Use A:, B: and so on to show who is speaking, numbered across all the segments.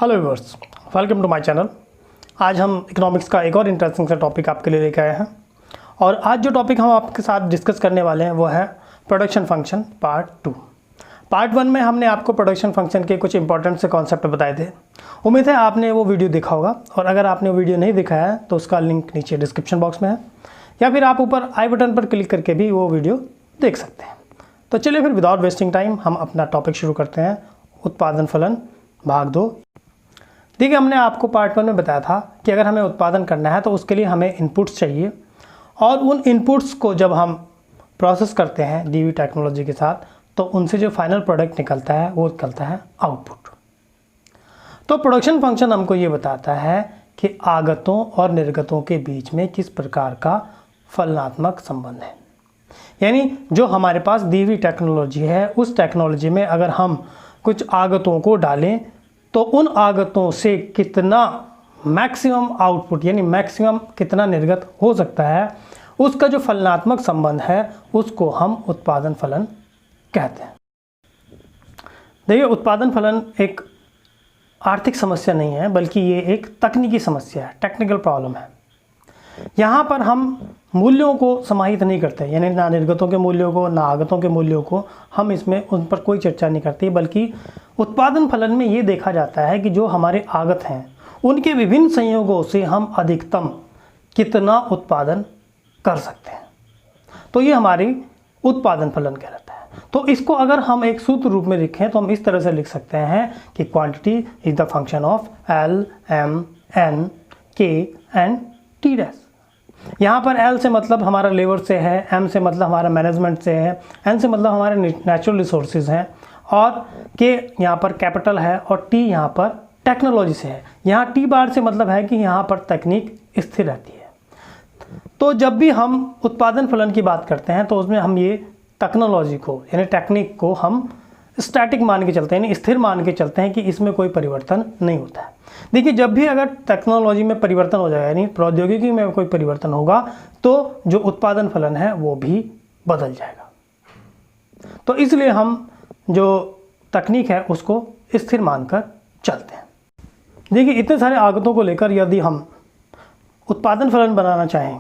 A: Hello viewers, welcome to my channel. आज हम economics का एक और इंटरेस्टिंग सा टॉपिक आपके लिए लेकर आए हैं और आज जो टॉपिक हम आपके साथ डिस्कस करने वाले हैं वो है प्रोडक्शन फंक्शन पार्ट 2। पार्ट 1 में हमने आपको प्रोडक्शन फंक्शन के कुछ इंपॉर्टेंट से कॉन्सेप्ट बताए थे। उम्मीद है आपने वो वीडियो देखा होगा और अगर आपने वो वीडियो नहीं देखा है तो उसका लिंक नीचे डिस्क्रिप्शन बॉक्स में है या फिर आप ऊपर आई बटन पर क्लिक करके भी वो वीडियो देख सकते हैं। तो चलिए फिर विदाउट वेस्टिंग टाइम हम अपना टॉपिक शुरू करते हैं। उत्पादन फलन भाग 2। देखिए, हमने आपको पार्ट 1 में बताया था कि अगर हमें उत्पादन करना है तो उसके लिए हमें इनपुट्स चाहिए और उन इनपुट्स को जब हम प्रोसेस करते हैं डीवी टेक्नोलॉजी के साथ तो उनसे जो फाइनल प्रोडक्ट निकलता है वो निकलता है आउटपुट। तो प्रोडक्शन फंक्शन हमको ये बताता है कि आगतों और निर्गतों के बीच में किस प्रकार का फलनात्मक संबंध है। यानी जो हमारे पास दी हुई टेक्नोलॉजी है उस टेक्नोलॉजी में अगर हम कुछ आगतों को डालें तो उन आगतों से कितना मैक्सिमम आउटपुट यानी मैक्सिमम कितना निर्गत हो सकता है, उसका जो फलनात्मक संबंध है उसको हम उत्पादन फलन कहते हैं। देखिए, उत्पादन फलन एक आर्थिक समस्या नहीं है बल्कि ये एक तकनीकी समस्या है, टेक्निकल प्रॉब्लम है। यहाँ पर हम मूल्यों को समाहित नहीं करते, यानी ना निर्गतों के मूल्यों को ना आगतों के मूल्यों को हम इसमें उन पर कोई चर्चा नहीं करते, बल्कि उत्पादन फलन में ये देखा जाता है कि जो हमारे आगत हैं उनके विभिन्न संयोगों से हम अधिकतम कितना उत्पादन कर सकते हैं। तो ये हमारी उत्पादन फलन कहलाता है। तो इसको अगर हम एक सूत्र रूप में लिखें तो हम इस तरह से लिख सकते हैं कि quantity is the function of L M N K and T dash. यहाँ पर एल से मतलब हमारा लेबर से है, एम से मतलब हमारा मैनेजमेंट से है, एन से मतलब हमारे नेचुरल रिसोर्सेज हैं और के यहाँ पर कैपिटल है और टी यहाँ पर टेक्नोलॉजी से है। यहाँ टी बार से मतलब है कि यहाँ पर तकनीक स्थिर रहती है। तो जब भी हम उत्पादन फलन की बात करते हैं तो उसमें हम ये टेक्नोलॉजी को यानी टेक्निक को हम स्टैटिक मान के चलते हैं, यानी स्थिर मान के चलते हैं कि इसमें कोई परिवर्तन नहीं होता है। देखिए, जब भी अगर टेक्नोलॉजी में परिवर्तन हो जाएगा यानी प्रौद्योगिकी में कोई परिवर्तन होगा तो जो उत्पादन फलन है वो भी बदल जाएगा। तो इसलिए हम जो तकनीक है उसको स्थिर मानकर चलते हैं। देखिए, इतने सारे आगतों को लेकर यदि हम उत्पादन फलन बनाना चाहें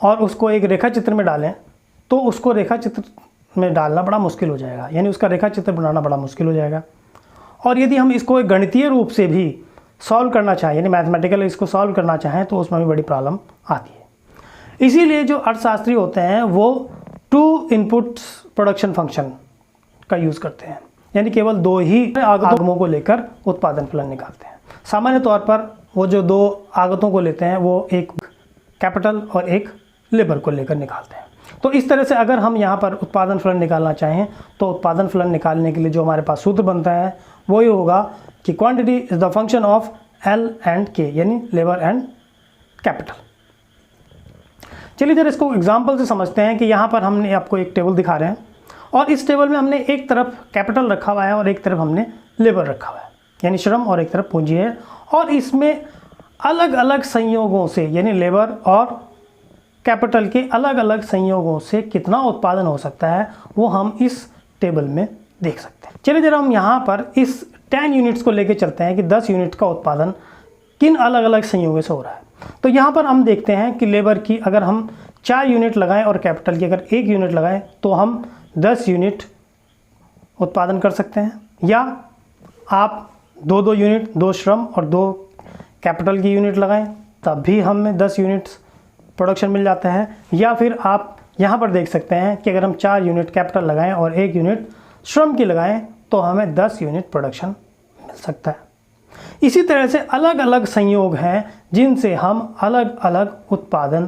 A: और उसको एक रेखा चित्र में डालें तो उसको रेखा चित्र में डालना बड़ा मुश्किल हो जाएगा, यानी उसका रेखा चित्र बनाना बड़ा मुश्किल हो जाएगा। और यदि हम इसको एक गणितीय रूप से भी सॉल्व करना चाहें यानी मैथमेटिकली इसको सॉल्व करना चाहें तो उसमें भी बड़ी प्रॉब्लम आती है। इसीलिए जो अर्थशास्त्री होते हैं वो 2 इनपुट्स प्रोडक्शन फंक्शन का यूज़ करते हैं, यानी केवल 2 ही आगतों को लेकर उत्पादन फलन निकालते हैं। सामान्य तौर पर वो जो 2 आगतों को लेते हैं वो एक कैपिटल और एक लेबर को लेकर निकालते हैं। तो इस तरह से अगर हम यहाँ पर उत्पादन फलन निकालना चाहें तो उत्पादन फलन निकालने के लिए जो हमारे पास सूत्र बनता है वो ये होगा कि quantity is the function of L and के, यानी लेबर एंड कैपिटल। चलिए जरा इसको एग्जांपल से समझते हैं कि यहाँ पर हमने आपको एक टेबल दिखा रहे हैं और इस टेबल में हमने एक तरफ कैपिटल रखा हुआ है और एक तरफ हमने लेबर रखा हुआ है, यानी श्रम, और एक तरफ पूंजी है। और इसमें अलग अलग संयोगों से यानी लेबर और कैपिटल के अलग अलग संयोगों से कितना उत्पादन हो सकता है वो हम इस टेबल में देख सकते हैं। चलिए जरा हम यहाँ पर इस 10 यूनिट्स को लेके चलते हैं कि 10 यूनिट का उत्पादन किन अलग अलग संयोगों से हो रहा है। तो यहाँ पर हम देखते हैं कि लेबर की अगर हम 4 यूनिट लगाएं और कैपिटल की अगर 1 यूनिट लगाएं तो हम 10 यूनिट उत्पादन कर सकते हैं, या आप 2 यूनिट, 2 श्रम और 2 कैपिटल की यूनिट लगाएं तब भी हमें 10 यूनिट्स प्रोडक्शन मिल जाता है। या फिर आप यहाँ पर देख सकते हैं कि अगर हम 4 यूनिट कैपिटल लगाएं और 1 यूनिट श्रम की लगाएं तो हमें 10 यूनिट प्रोडक्शन मिल सकता है। इसी तरह से अलग अलग संयोग हैं जिनसे हम अलग अलग उत्पादन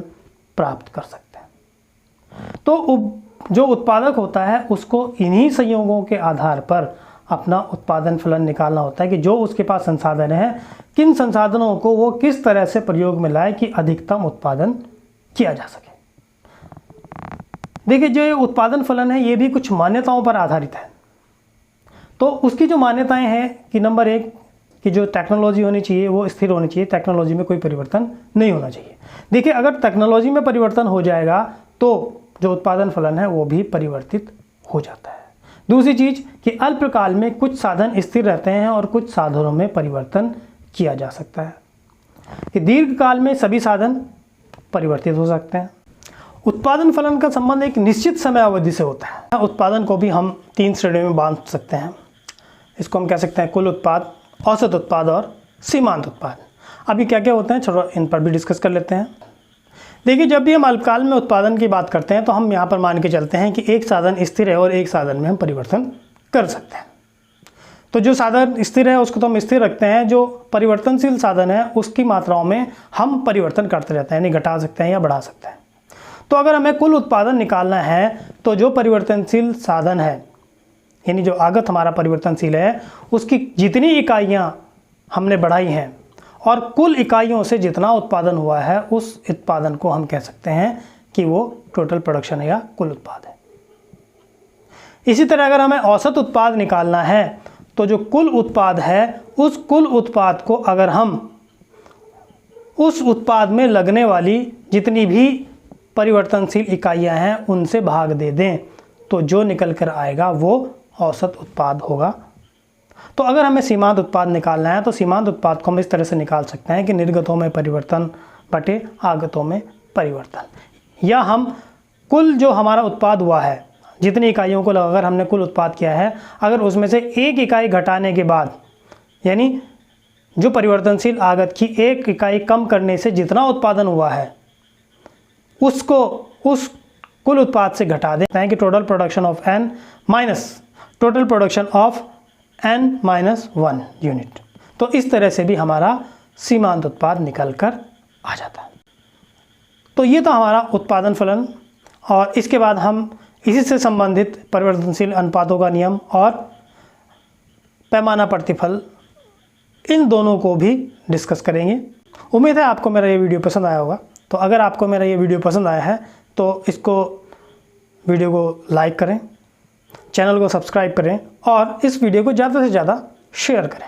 A: प्राप्त कर सकते हैं। तो जो उत्पादक होता है उसको इन्हीं संयोगों के आधार पर अपना उत्पादन फलन निकालना होता है कि जो उसके पास संसाधन है किन संसाधनों को वो किस तरह से प्रयोग में लाए कि अधिकतम उत्पादन किया जा सके। देखिए, जो ये उत्पादन फलन है ये भी कुछ मान्यताओं पर आधारित है। तो उसकी जो मान्यताएं हैं कि नंबर 1 कि जो टेक्नोलॉजी होनी चाहिए वो स्थिर होनी चाहिए, टेक्नोलॉजी में कोई परिवर्तन नहीं होना चाहिए। देखिए, अगर टेक्नोलॉजी में परिवर्तन हो जाएगा तो जो उत्पादन फलन है वो भी परिवर्तित हो जाता है। दूसरी चीज़ कि अल्पकाल में कुछ साधन स्थिर रहते हैं और कुछ साधनों में परिवर्तन किया जा सकता है। कि दीर्घकाल में सभी साधन परिवर्तित हो सकते हैं। उत्पादन फलन का संबंध एक निश्चित समय अवधि से होता है। उत्पादन को भी हम 3 श्रेणियों में बांट सकते हैं। इसको हम कह सकते हैं कुल उत्पाद, औसत उत्पाद और सीमांत उत्पाद। अभी क्या क्या होते हैं चलो इन पर भी डिस्कस कर लेते हैं। देखिए, जब भी हम अल्पकाल में उत्पादन की बात करते हैं तो हम यहाँ पर मान के चलते हैं कि एक साधन स्थिर है और एक साधन में हम परिवर्तन कर सकते हैं। तो जो साधन स्थिर है उसको तो हम स्थिर रखते हैं, जो परिवर्तनशील साधन है उसकी मात्राओं में हम परिवर्तन करते रहते हैं, यानी घटा सकते हैं या बढ़ा सकते हैं। तो अगर हमें कुल उत्पादन निकालना है तो जो परिवर्तनशील साधन है, यानी जो आगत हमारा परिवर्तनशील है, उसकी जितनी इकाइयाँ हमने बढ़ाई हैं और कुल इकाइयों से जितना उत्पादन हुआ है उस उत्पादन को हम कह सकते हैं कि वो टोटल प्रोडक्शन है या कुल उत्पाद है। इसी तरह अगर हमें औसत उत्पाद निकालना है तो जो कुल उत्पाद है उस कुल उत्पाद को अगर हम उस उत्पाद में लगने वाली जितनी भी परिवर्तनशील इकाइयां हैं उनसे भाग दे दें तो जो निकल कर आएगा वो औसत उत्पाद होगा। तो अगर हमें सीमांत उत्पाद निकालना है तो सीमांत उत्पाद को हम इस तरह से निकाल सकते हैं कि निर्गतों में परिवर्तन बटे आगतों में परिवर्तन, या हम कुल जो हमारा उत्पाद हुआ है जितनी इकाइयों को लगाकर हमने कुल उत्पाद किया है, अगर उसमें से एक इकाई घटाने के बाद, यानी जो परिवर्तनशील आगत की एक इकाई कम करने से जितना उत्पादन हुआ है उसको उस कुल उत्पाद से घटा देते हैं कि total production of n minus total production of n-1 unit. तो इस तरह से भी हमारा सीमांत उत्पाद निकल कर आ जाता है। तो ये तो हमारा उत्पादन फलन, और इसके बाद हम इसी से संबंधित परिवर्तनशील अनुपातों का नियम और पैमाना प्रतिफल, इन दोनों को भी डिस्कस करेंगे। उम्मीद है आपको मेरा ये वीडियो पसंद आया होगा। तो अगर आपको मेरा ये वीडियो पसंद आया है तो वीडियो को लाइक करें, चैनल को सब्सक्राइब करें और इस वीडियो को ज़्यादा से ज़्यादा शेयर करें।